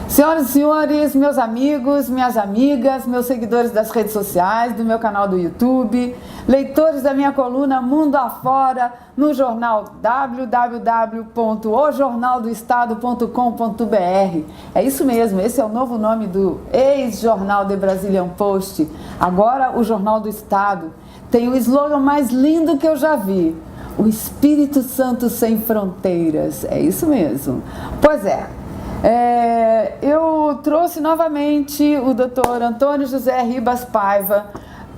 Senhoras e senhores, meus amigos, minhas amigas, meus seguidores das redes sociais, do meu canal do YouTube, leitores da minha coluna Mundo Afora, no jornal www.ojornaldoestado.com.br. É isso mesmo, esse é o novo nome do ex-jornal The Brazilian Post, agora o Jornal do Estado. Tem o slogan mais lindo que eu já vi: o Espírito Santo sem fronteiras. É isso mesmo. Pois é. Eu trouxe novamente o Dr. Antônio José Ribas Paiva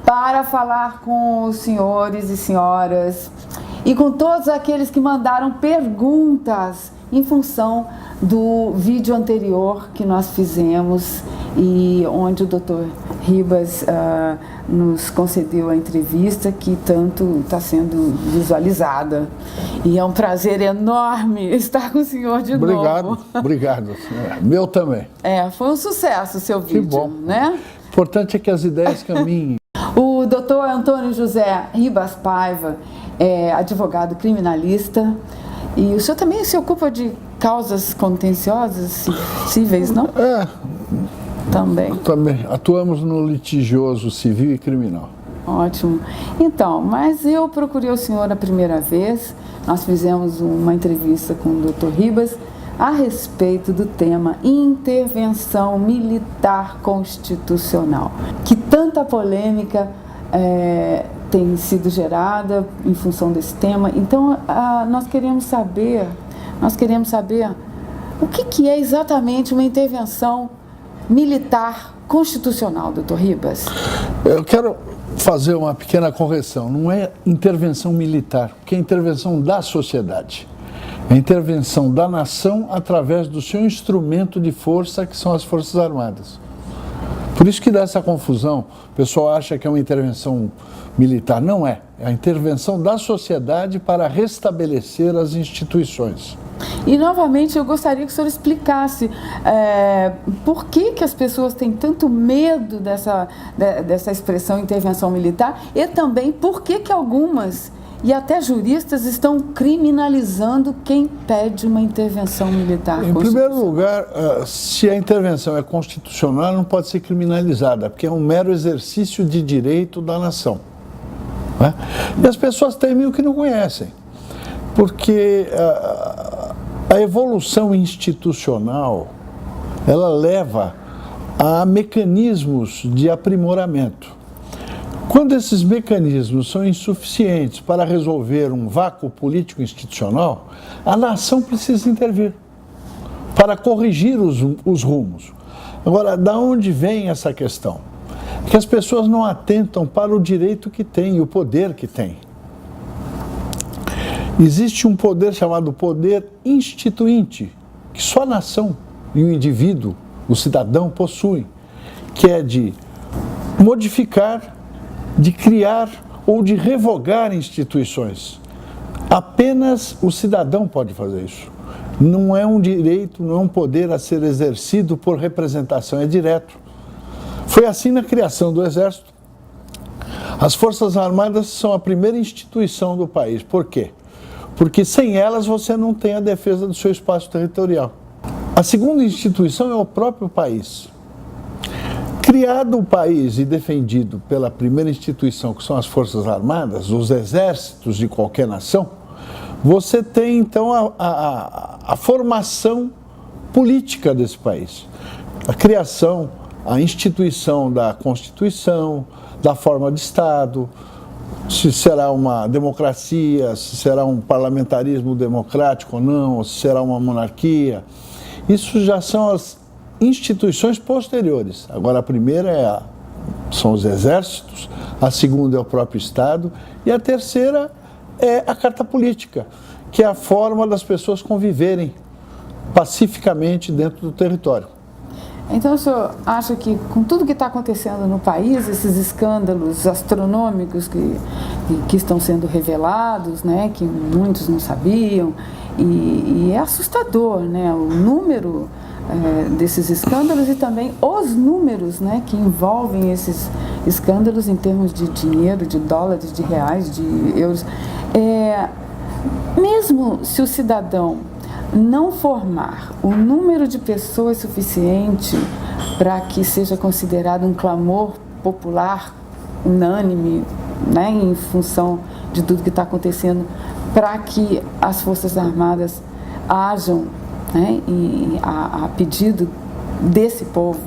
para falar com os senhores e senhoras e com todos aqueles que mandaram perguntas em função do vídeo anterior que nós fizemos e onde o Dr. Ribas nos concedeu a entrevista que tanto está sendo visualizada. E é um prazer enorme estar com o senhor de novo. Obrigado. Meu também. Foi um sucesso o seu vídeo, que bom, né? O importante é que as ideias caminhem. O Dr. Antônio José Ribas Paiva é advogado criminalista e o senhor também se ocupa de causas contenciosas cíveis, não? Também atuamos no litigioso civil e criminal. Ótimo. Então, mas eu procurei o senhor a primeira vez, nós fizemos uma entrevista com o Dr. Ribas a respeito do tema intervenção militar constitucional, que tanta polêmica tem sido gerada em função desse tema. Então, nós queremos saber o que é exatamente uma intervenção militar constitucional, Dr. Ribas? Eu quero fazer uma pequena correção. Não é intervenção militar, porque é intervenção da sociedade. É intervenção da nação através do seu instrumento de força, que são as Forças Armadas. Por isso que dá essa confusão. O pessoal acha que é uma intervenção militar. Não é. É a intervenção da sociedade para restabelecer as instituições. E, novamente, eu gostaria que o senhor explicasse por que as pessoas têm tanto medo dessa expressão intervenção militar e também por que algumas, e até juristas, estão criminalizando quem pede uma intervenção militar. Em primeiro lugar, se a intervenção é constitucional, não pode ser criminalizada, porque é um mero exercício de direito da nação. Né? E as pessoas temem o que não conhecem, porque a evolução institucional, ela leva a mecanismos de aprimoramento. Quando esses mecanismos são insuficientes para resolver um vácuo político institucional, a nação precisa intervir para corrigir os rumos. Agora, da onde vem essa questão? É que as pessoas não atentam para o direito que têm e o poder que têm. Existe um poder chamado poder instituinte, que só a nação e o indivíduo, o cidadão, possuem, que é de modificar, de criar ou de revogar instituições. Apenas o cidadão pode fazer isso. Não é um direito, não é um poder a ser exercido por representação, é direto. Foi assim na criação do Exército. As Forças Armadas são a primeira instituição do país. Por quê? Porque sem elas você não tem a defesa do seu espaço territorial. A segunda instituição é o próprio país. Criado o país e defendido pela primeira instituição, que são as Forças Armadas, os exércitos de qualquer nação, você tem então a formação política desse país. A criação, a instituição da Constituição, da forma de Estado, se será uma democracia, se será um parlamentarismo democrático ou não, se será uma monarquia. Isso já são as instituições posteriores. Agora, a primeira são os exércitos, a segunda é o próprio Estado e a terceira é a Carta Política, que é a forma das pessoas conviverem pacificamente dentro do território. Então, o senhor acha que, com tudo que está acontecendo no país, esses escândalos astronômicos que estão sendo revelados, né, que muitos não sabiam, e é assustador, né, o número desses escândalos e também os números, né, que envolvem esses escândalos em termos de dinheiro, de dólares, de reais, de euros. Mesmo se o cidadão não formar o número de pessoas suficiente para que seja considerado um clamor popular unânime, né, em função de tudo que está acontecendo, para que as Forças Armadas ajam, né, a pedido desse povo,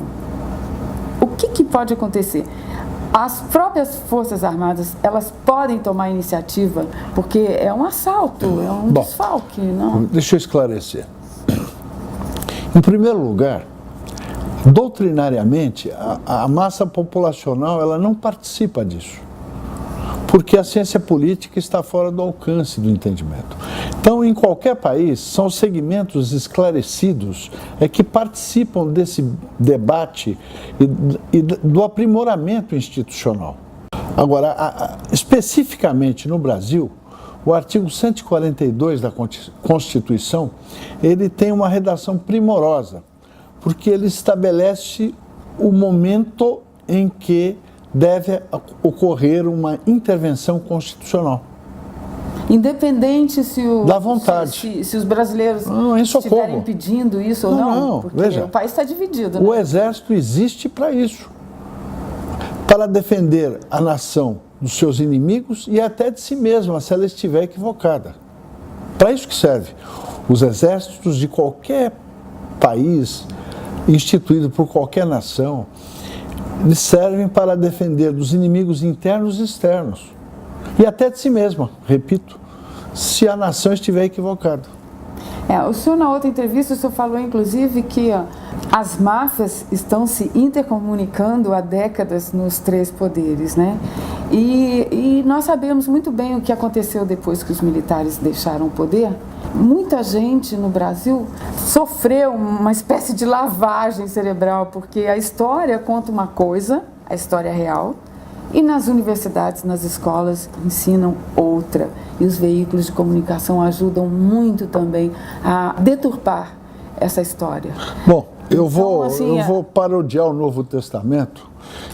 o que pode acontecer? As próprias Forças Armadas, elas podem tomar iniciativa, porque é um assalto, é um desfalque, não? Deixa eu esclarecer. Em primeiro lugar, doutrinariamente, a massa populacional ela não participa disso, porque a ciência política está fora do alcance do entendimento. Então, em qualquer país, são os segmentos esclarecidos que participam desse debate e do aprimoramento institucional. Agora, especificamente no Brasil, o artigo 142 da Constituição, ele tem uma redação primorosa, porque ele estabelece o momento em que deve ocorrer uma intervenção constitucional. Independente se da vontade. Se os brasileiros estiverem pedindo isso ou não, porque veja, o país está dividido. Né? O Exército existe para isso, para defender a nação dos seus inimigos e até de si mesma, se ela estiver equivocada. Para isso que serve. Os exércitos de qualquer país, instituído por qualquer nação, eles servem para defender dos inimigos internos e externos. E até de si mesma, repito, se a nação estiver equivocada. O senhor, na outra entrevista, o senhor falou, inclusive, que as máfias estão se intercomunicando há décadas nos três poderes, né? E nós sabemos muito bem o que aconteceu depois que os militares deixaram o poder. Muita gente no Brasil sofreu uma espécie de lavagem cerebral, porque a história conta uma coisa, a história real, e nas universidades, nas escolas, ensinam outra. E os veículos de comunicação ajudam muito também a deturpar essa história. Bom, eu vou parodiar o Novo Testamento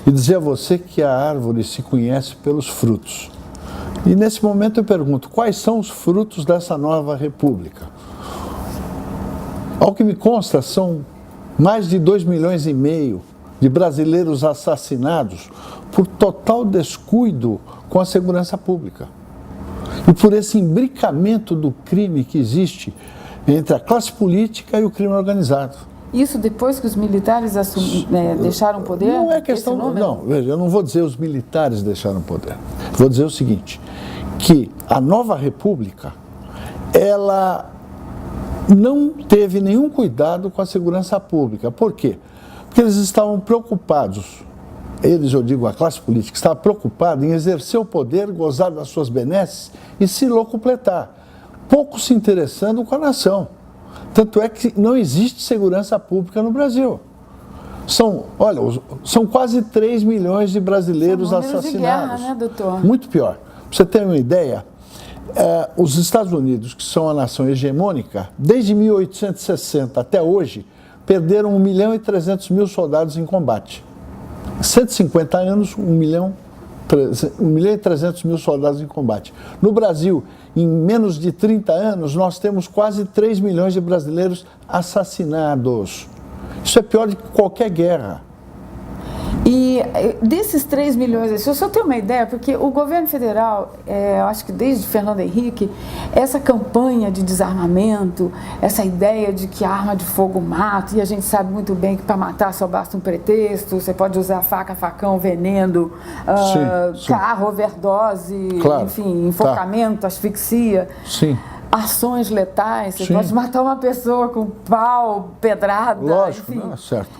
e dizer a você que a árvore se conhece pelos frutos. E nesse momento eu pergunto, quais são os frutos dessa nova república? Ao que me consta, são mais de 2,5 milhões de brasileiros assassinados por total descuido com a segurança pública. E por esse imbricamento do crime que existe entre a classe política e o crime organizado. Isso depois que os militares deixaram o poder? Não é questão... Não, veja, eu não vou dizer os militares deixaram o poder. Vou dizer o seguinte, que a nova república, ela não teve nenhum cuidado com a segurança pública. Por quê? Porque eles estavam preocupados, eu digo a classe política, estava preocupada em exercer o poder, gozar das suas benesses e se locupletar, pouco se interessando com a nação. Tanto é que não existe segurança pública no Brasil. São quase 3 milhões de brasileiros assassinados. De guerra, né, doutor? Muito pior. Para você ter uma ideia, os Estados Unidos, que são a nação hegemônica, desde 1860 até hoje, perderam 1.300.000 soldados em combate. 150 anos, 1.300.000 soldados em combate. No Brasil, em menos de 30 anos, nós temos quase 3 milhões de brasileiros assassinados. Isso é pior do que qualquer guerra. E desses 3 milhões, se eu só tenho uma ideia, porque o governo federal, eu acho que desde Fernando Henrique, essa campanha de desarmamento, essa ideia de que a arma de fogo mata, e a gente sabe muito bem que para matar só basta um pretexto, você pode usar faca, facão, veneno, carro, overdose, claro, enfim, enforcamento, asfixia. Sim. Ações letais, você pode matar uma pessoa com pau, pedrada, lógico, enfim. Não é certo.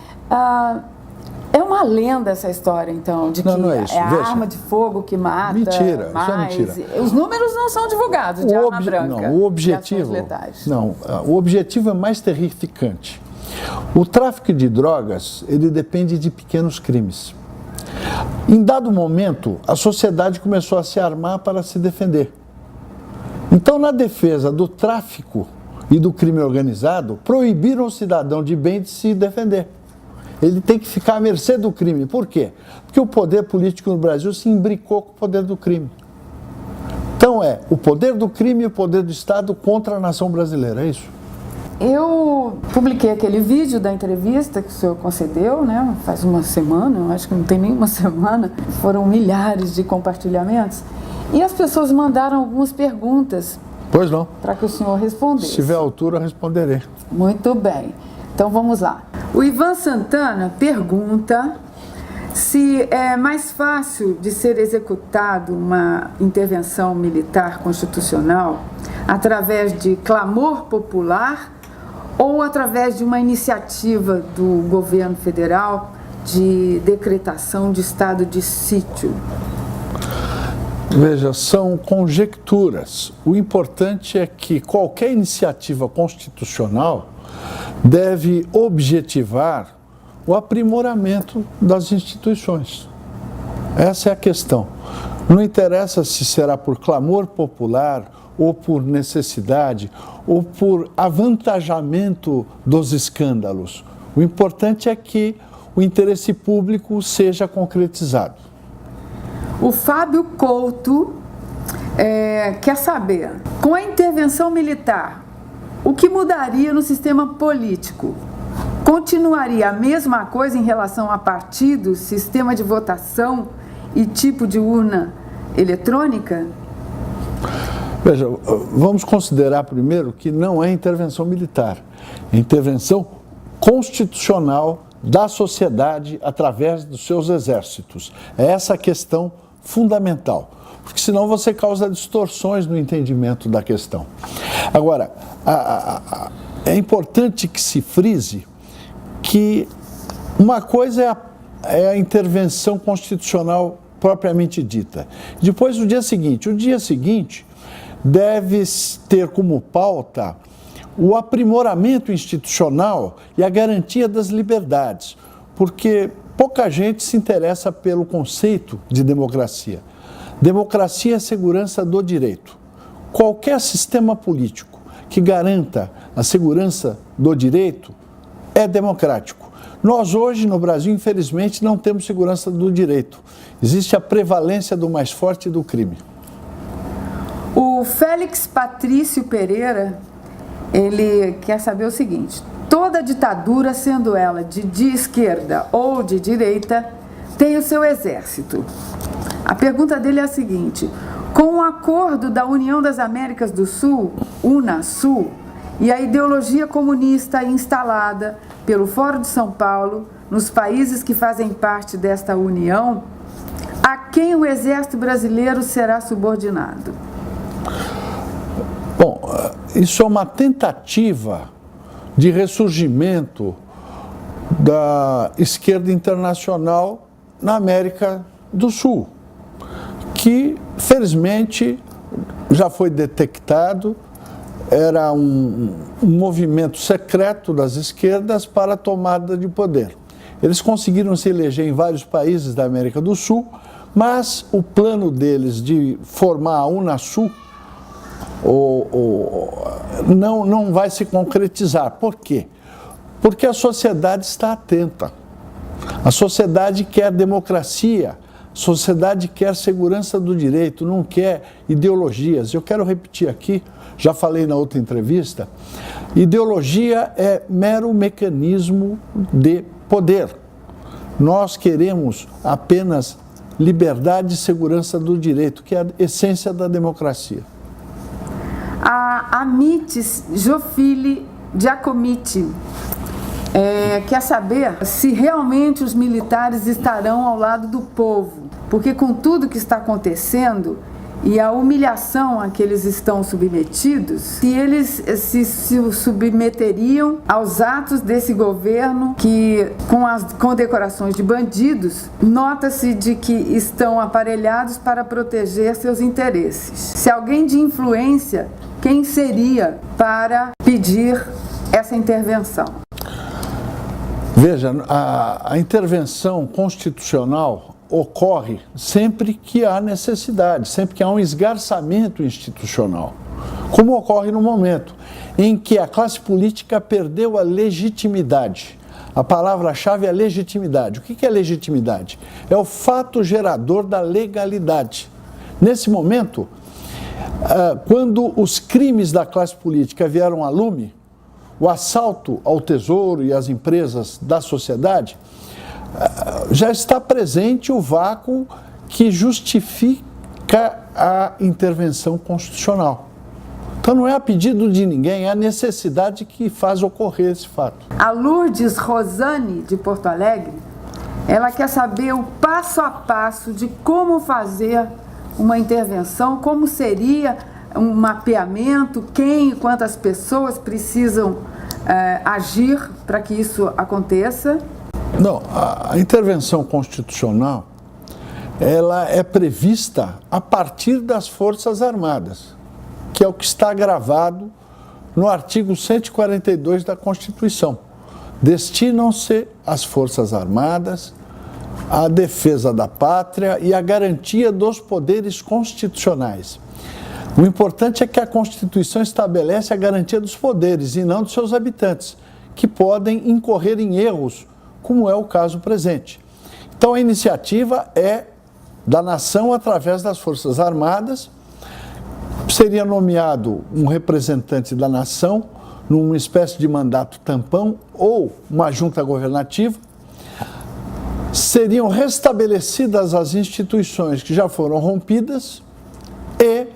É uma lenda essa história, então, de que não é isso. É a arma de fogo que mata. Mentira, mais. Isso é mentira. Os números não são divulgados de arma branca. Não, o objetivo é mais terrificante. O tráfico de drogas, ele depende de pequenos crimes. Em dado momento, a sociedade começou a se armar para se defender. Então, na defesa do tráfico e do crime organizado, proibiram o cidadão de bem de se defender. Ele tem que ficar à mercê do crime. Por quê? Porque o poder político no Brasil se imbricou com o poder do crime. Então o poder do crime e o poder do Estado contra a nação brasileira, é isso? Eu publiquei aquele vídeo da entrevista que o senhor concedeu, né? Faz uma semana, eu acho que não tem nem uma semana, foram milhares de compartilhamentos, e as pessoas mandaram algumas perguntas. Pois não. Para que o senhor respondesse. Se tiver altura, eu responderei. Muito bem. Então vamos lá. O Ivan Santana pergunta se é mais fácil de ser executado uma intervenção militar constitucional através de clamor popular ou através de uma iniciativa do governo federal de decretação de estado de sítio. Veja, são conjecturas. O importante é que qualquer iniciativa constitucional deve objetivar o aprimoramento das instituições. Essa é a questão. Não interessa se será por clamor popular, ou por necessidade, ou por avantajamento dos escândalos. O importante é que o interesse público seja concretizado. O Fábio Couto quer saber, com a intervenção militar, o que mudaria no sistema político? Continuaria a mesma coisa em relação a partidos, sistema de votação e tipo de urna eletrônica? Veja, vamos considerar primeiro que não é intervenção militar, é intervenção constitucional da sociedade através dos seus exércitos. É essa a questão fundamental, porque senão você causa distorções no entendimento da questão. Agora, é importante que se frise que uma coisa é a intervenção constitucional propriamente dita. Depois, o dia seguinte deve ter como pauta o aprimoramento institucional e a garantia das liberdades, porque pouca gente se interessa pelo conceito de democracia. Democracia é segurança do direito. Qualquer sistema político que garanta a segurança do direito é democrático. Nós hoje no Brasil, infelizmente, não temos segurança do direito. Existe a prevalência do mais forte e do crime. O Félix Patrício Pereira, ele quer saber o seguinte: toda ditadura, sendo ela de esquerda ou de direita, tem o seu exército. A pergunta dele é a seguinte: com o acordo da União das Américas do Sul, UNASUL, e a ideologia comunista instalada pelo Fórum de São Paulo, nos países que fazem parte desta união, a quem o exército brasileiro será subordinado? Bom, isso é uma tentativa de ressurgimento da esquerda internacional na América do Sul, que, felizmente, já foi detectado, era um movimento secreto das esquerdas para a tomada de poder. Eles conseguiram se eleger em vários países da América do Sul, mas o plano deles de formar a UNASUL não vai se concretizar. Por quê? Porque a sociedade está atenta. A sociedade quer democracia, a sociedade quer segurança do direito, não quer ideologias. Eu quero repetir aqui, já falei na outra entrevista, ideologia é mero mecanismo de poder. Nós queremos apenas liberdade e segurança do direito, que é a essência da democracia. A Amitis Jofili Giacomitti quer saber se realmente os militares estarão ao lado do povo, porque com tudo que está acontecendo e a humilhação a que eles estão submetidos, se eles se submeteriam aos atos desse governo que, com as condecorações de bandidos, nota-se de que estão aparelhados para proteger seus interesses. Se alguém de influência, quem seria para pedir essa intervenção? Veja, a intervenção constitucional ocorre sempre que há necessidade, sempre que há um esgarçamento institucional, como ocorre no momento em que a classe política perdeu a legitimidade. A palavra-chave é legitimidade. O que é legitimidade? É o fato gerador da legalidade. Nesse momento, quando os crimes da classe política vieram a lume, o assalto ao tesouro e às empresas da sociedade, já está presente o vácuo que justifica a intervenção constitucional. Então não é a pedido de ninguém, é a necessidade que faz ocorrer esse fato. A Lourdes Rosane, de Porto Alegre, ela quer saber o passo a passo de como fazer uma intervenção, como seria um mapeamento, quem e quantas pessoas precisam agir para que isso aconteça. Não, a intervenção constitucional, ela é prevista a partir das Forças Armadas, que é o que está gravado no artigo 142 da Constituição. Destinam-se às Forças Armadas a defesa da pátria e a garantia dos poderes constitucionais. O importante é que a Constituição estabelece a garantia dos poderes e não dos seus habitantes, que podem incorrer em erros, como é o caso presente. Então a iniciativa é da nação através das Forças Armadas. Seria nomeado um representante da nação numa espécie de mandato tampão ou uma junta governativa. Seriam restabelecidas as instituições que já foram rompidas e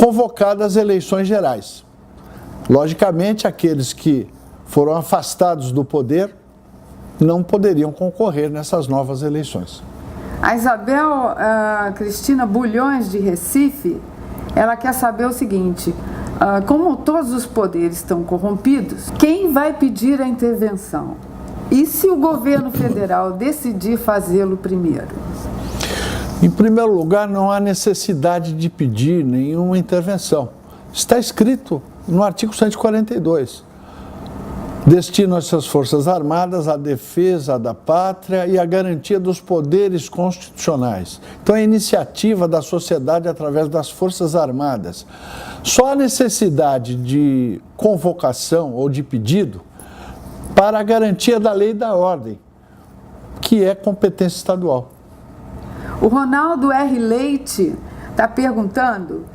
convocadas eleições gerais. Logicamente, aqueles que foram afastados do poder não poderiam concorrer nessas novas eleições. A Isabel Cristina Bulhões, de Recife, ela quer saber o seguinte: como todos os poderes estão corrompidos, quem vai pedir a intervenção? E se o governo federal decidir fazê-lo primeiro? Em primeiro lugar, não há necessidade de pedir nenhuma intervenção. Está escrito no artigo 142. Destinam-se as Forças Armadas à defesa da pátria e à garantia dos poderes constitucionais. Então, é a iniciativa da sociedade através das Forças Armadas. Só há necessidade de convocação ou de pedido para a garantia da lei e da ordem, que é competência estadual. O Ronaldo R. Leite está perguntando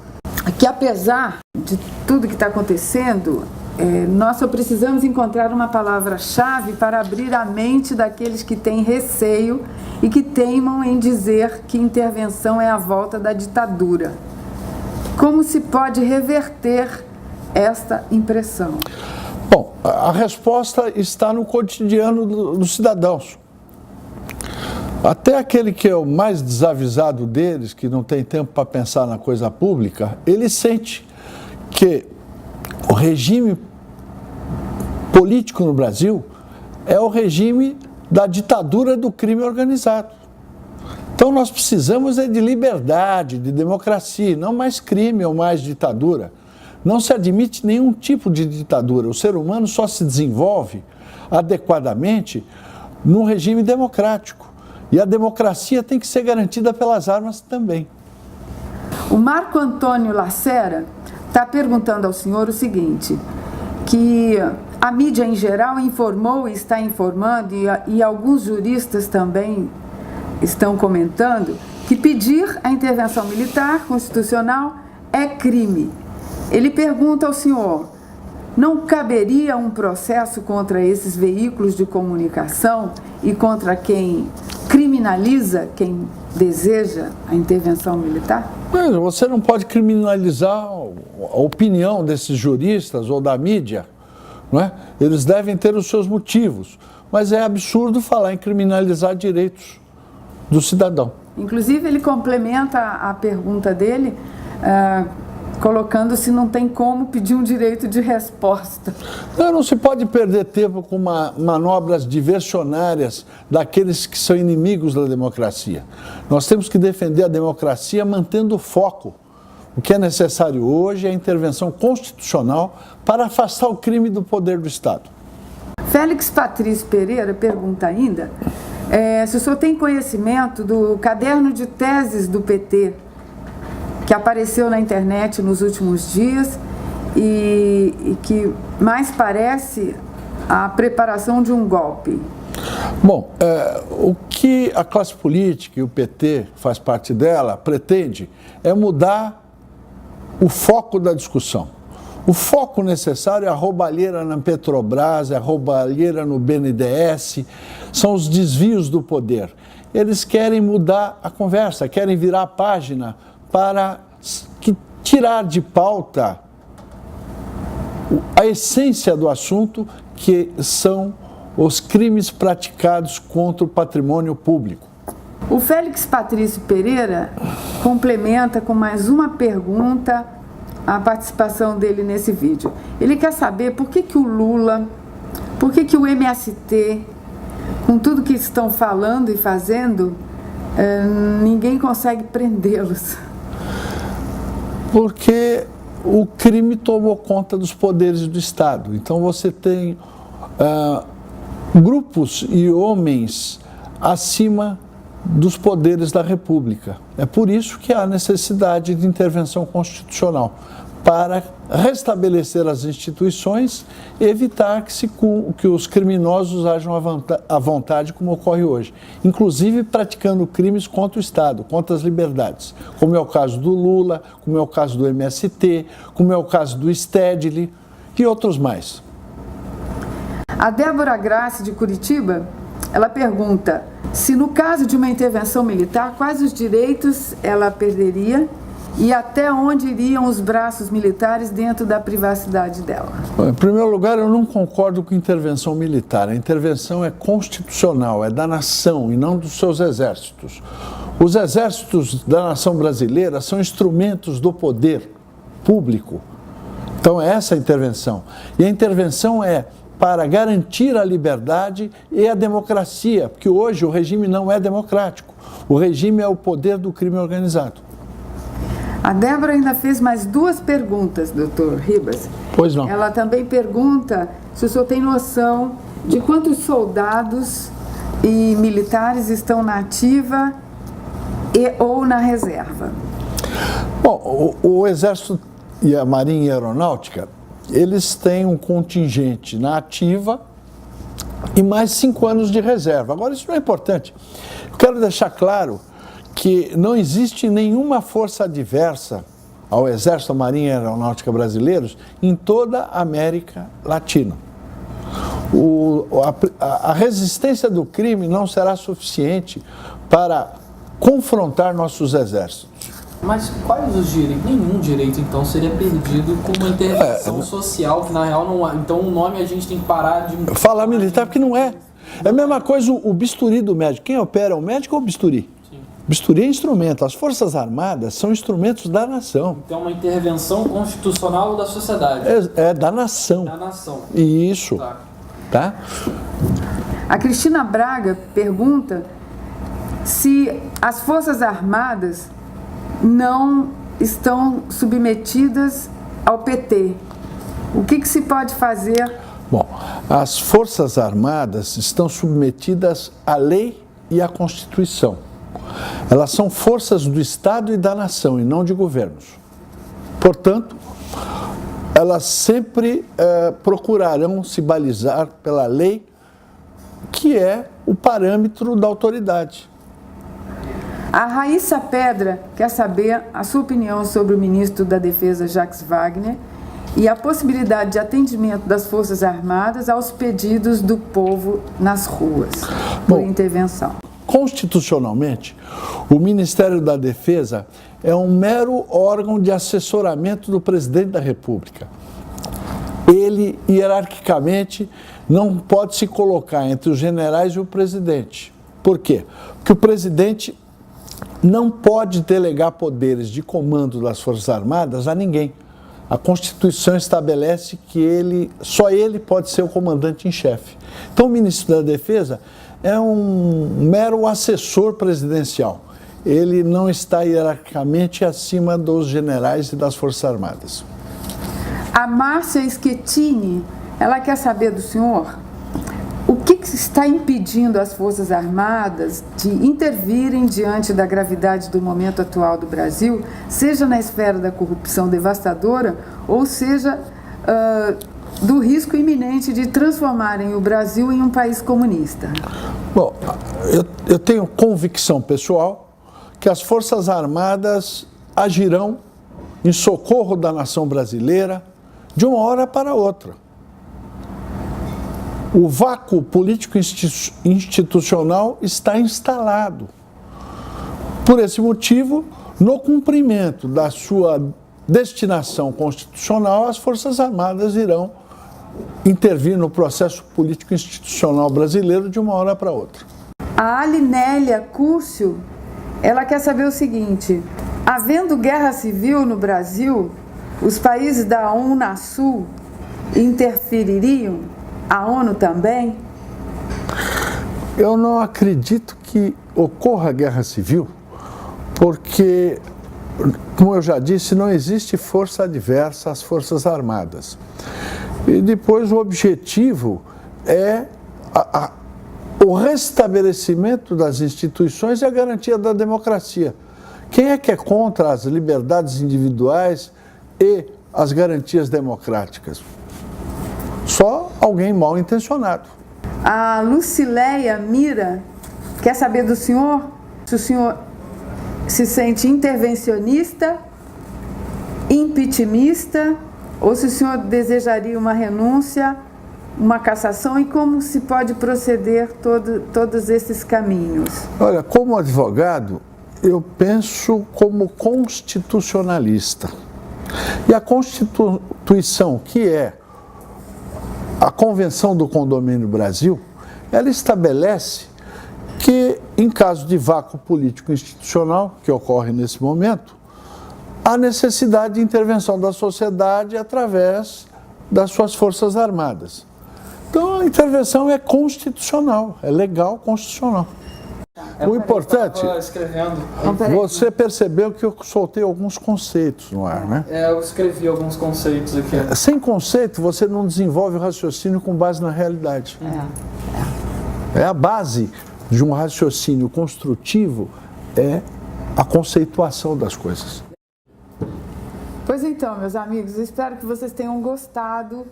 que, apesar de tudo que está acontecendo, nós só precisamos encontrar uma palavra-chave para abrir a mente daqueles que têm receio e que teimam em dizer que intervenção é a volta da ditadura. Como se pode reverter esta impressão? Bom, a resposta está no cotidiano dos cidadãos. Até aquele que é o mais desavisado deles, que não tem tempo para pensar na coisa pública, ele sente que o regime político no Brasil é o regime da ditadura do crime organizado. Então nós precisamos de liberdade, de democracia, não mais crime ou mais ditadura. Não se admite nenhum tipo de ditadura. O ser humano só se desenvolve adequadamente num regime democrático. E a democracia tem que ser garantida pelas armas também. O Marco Antônio Lacera está perguntando ao senhor o seguinte, que a mídia em geral informou e está informando, e alguns juristas também estão comentando, que pedir a intervenção militar constitucional é crime. Ele pergunta ao senhor, não caberia um processo contra esses veículos de comunicação e contra quem criminaliza quem deseja a intervenção militar? Mas você não pode criminalizar a opinião desses juristas ou da mídia, não é? Eles devem ter os seus motivos, mas é absurdo falar em criminalizar direitos do cidadão. Inclusive, ele complementa a pergunta dele, colocando se não tem como pedir um direito de resposta. Não se pode perder tempo com manobras diversionárias daqueles que são inimigos da democracia. Nós temos que defender a democracia mantendo o foco. O que é necessário hoje é a intervenção constitucional para afastar o crime do poder do Estado. Félix Patrício Pereira pergunta ainda se o senhor tem conhecimento do caderno de teses do PT, que apareceu na internet nos últimos dias e que mais parece a preparação de um golpe. Bom, o que a classe política e o PT, faz parte dela, pretende é mudar o foco da discussão. O foco necessário é a roubalheira na Petrobras, é a roubalheira no BNDES, são os desvios do poder. Eles querem mudar a conversa, querem virar a página para tirar de pauta a essência do assunto, que são os crimes praticados contra o patrimônio público. O Félix Patrício Pereira complementa com mais uma pergunta a participação dele nesse vídeo. Ele quer saber por que o Lula, por que o MST, com tudo que estão falando e fazendo, ninguém consegue prendê-los. Porque o crime tomou conta dos poderes do Estado. Então você tem grupos e homens acima dos poderes da República. É por isso que há necessidade de intervenção constitucional, para restabelecer as instituições e evitar que os criminosos ajam à vontade, como ocorre hoje, inclusive praticando crimes contra o Estado, contra as liberdades, como é o caso do Lula, como é o caso do MST, como é o caso do Stedley e outros mais. A Débora Graça, de Curitiba, ela pergunta se no caso de uma intervenção militar, quais os direitos ela perderia e até onde iriam os braços militares dentro da privacidade dela. Bom, em primeiro lugar, eu não concordo com intervenção militar. A intervenção é constitucional, é da nação e não dos seus exércitos. Os exércitos da nação brasileira são instrumentos do poder público. Então é essa a intervenção. E a intervenção é para garantir a liberdade e a democracia, porque hoje o regime não é democrático. O regime é o poder do crime organizado. A Débora ainda fez mais duas perguntas, doutor Ribas. Pois não. Ela também pergunta se o senhor tem noção de quantos soldados e militares estão na ativa ou na reserva. Bom, o Exército e a Marinha e a Aeronáutica, eles têm um contingente na ativa e mais 5 anos de reserva. Agora, isso não é importante. Eu quero deixar claro que não existe nenhuma força adversa ao Exército, à Marinha e à Aeronáutica brasileiros em toda a América Latina. A resistência do crime não será suficiente para confrontar nossos exércitos. Mas quais os direitos? Nenhum direito, então, seria perdido com uma intervenção social, que na real não há. Então o nome a gente tem que parar de... Falar militar, porque não é. É a mesma coisa o bisturi do médico. Quem opera é o médico ou o bisturi? Bisturi é instrumento. As Forças Armadas são instrumentos da nação. Então, uma intervenção constitucional da sociedade. É da nação. Da nação. Isso. Tá? A Cristina Braga pergunta se as Forças Armadas não estão submetidas ao PT. O que se pode fazer? Bom, as Forças Armadas estão submetidas à lei e à Constituição. Elas são forças do Estado e da nação, e não de governos. Portanto, elas sempre procurarão se balizar pela lei, que é o parâmetro da autoridade. A Raíssa Pedra quer saber a sua opinião sobre o ministro da Defesa, Jacques Wagner, e a possibilidade de atendimento das Forças Armadas aos pedidos do povo nas ruas, por intervenção. Constitucionalmente, o Ministério da Defesa é um mero órgão de assessoramento do presidente da República. Ele, hierarquicamente, não pode se colocar entre os generais e o presidente. Por quê? Porque o presidente não pode delegar poderes de comando das Forças Armadas a ninguém. A Constituição estabelece que só ele pode ser o comandante em chefe. Então, o ministro da Defesa é um mero assessor presidencial. Ele não está hierarquicamente acima dos generais e das Forças Armadas. A Márcia Schettini, ela quer saber do senhor o que está impedindo as Forças Armadas de intervirem diante da gravidade do momento atual do Brasil, seja na esfera da corrupção devastadora, ou seja, do risco iminente de transformarem o Brasil em um país comunista. Bom, eu tenho convicção pessoal que as Forças Armadas agirão em socorro da nação brasileira de uma hora para outra. O vácuo político-institucional está instalado. Por esse motivo, no cumprimento da sua destinação constitucional, as Forças Armadas irão intervir no processo político-institucional brasileiro de uma hora para outra. A Alinélia Curcio, ela quer saber o seguinte: havendo guerra civil no Brasil, os países da Unasul interfeririam? A ONU também? Eu não acredito que ocorra guerra civil, porque, como eu já disse, não existe força adversa às Forças Armadas. E depois o objetivo é o restabelecimento das instituições e a garantia da democracia. Quem é que é contra as liberdades individuais e as garantias democráticas? Só alguém mal intencionado. A Lucileia Mira quer saber do senhor se o senhor se sente intervencionista, impeachmentista, ou se o senhor desejaria uma renúncia, uma cassação, e como se pode proceder todos esses caminhos? Olha, como advogado, eu penso como constitucionalista. E a Constituição, que é a Convenção do Condomínio Brasil, ela estabelece que, em caso de vácuo político institucional, que ocorre nesse momento, há necessidade de intervenção da sociedade através das suas Forças Armadas. Então, a intervenção é constitucional, é legal, constitucional. O importante, você percebeu que eu soltei alguns conceitos no ar, né? Eu escrevi alguns conceitos aqui. Sem conceito, você não desenvolve o raciocínio com base na realidade. É a base de um raciocínio construtivo, é a conceituação das coisas. Pois então, meus amigos, espero que vocês tenham gostado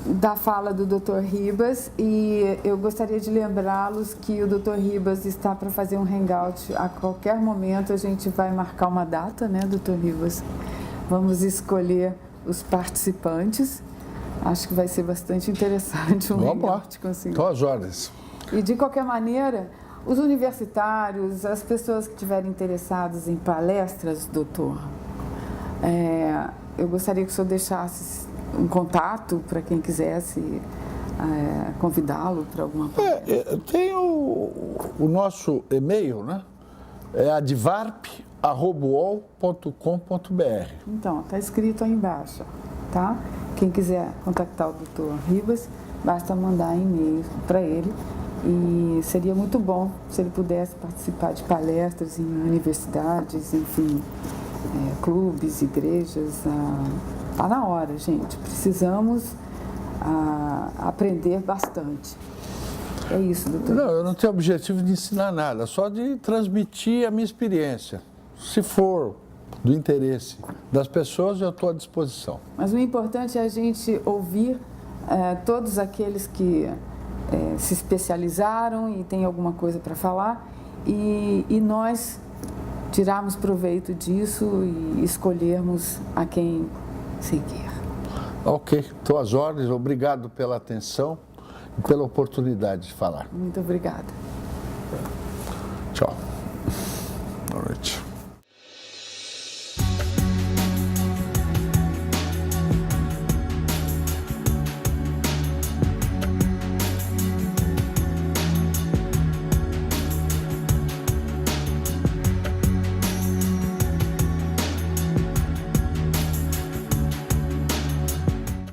da fala do Dr. Ribas, e eu gostaria de lembrá-los que o Dr. Ribas está para fazer um hangout a qualquer momento. A gente vai marcar uma data, né, Dr. Ribas? Vamos escolher os participantes. Acho que vai ser bastante interessante um hangout com o senhor. Estou às ordens. E de qualquer maneira, os universitários, as pessoas que estiverem interessadas em palestras, doutor, eu gostaria que o senhor deixasse um contato para quem quisesse convidá-lo para alguma palestra. Tem o nosso e-mail, né? É advarp@uol.com.br. Então, está escrito aí embaixo, tá? Quem quiser contactar o Dr. Ribas, basta mandar e-mail para ele. E seria muito bom se ele pudesse participar de palestras em universidades, enfim, clubes, igrejas. Está na hora, gente. Precisamos aprender bastante. É isso, doutor. Não, eu não tenho objetivo de ensinar nada, só de transmitir a minha experiência. Se for do interesse das pessoas, eu estou à disposição. Mas o importante é a gente ouvir todos aqueles que se especializaram e têm alguma coisa para falar, e nós tirarmos proveito disso e escolhermos a quem seguir. Ok, estou às ordens. Obrigado pela atenção e pela oportunidade de falar. Muito obrigada. Tchau.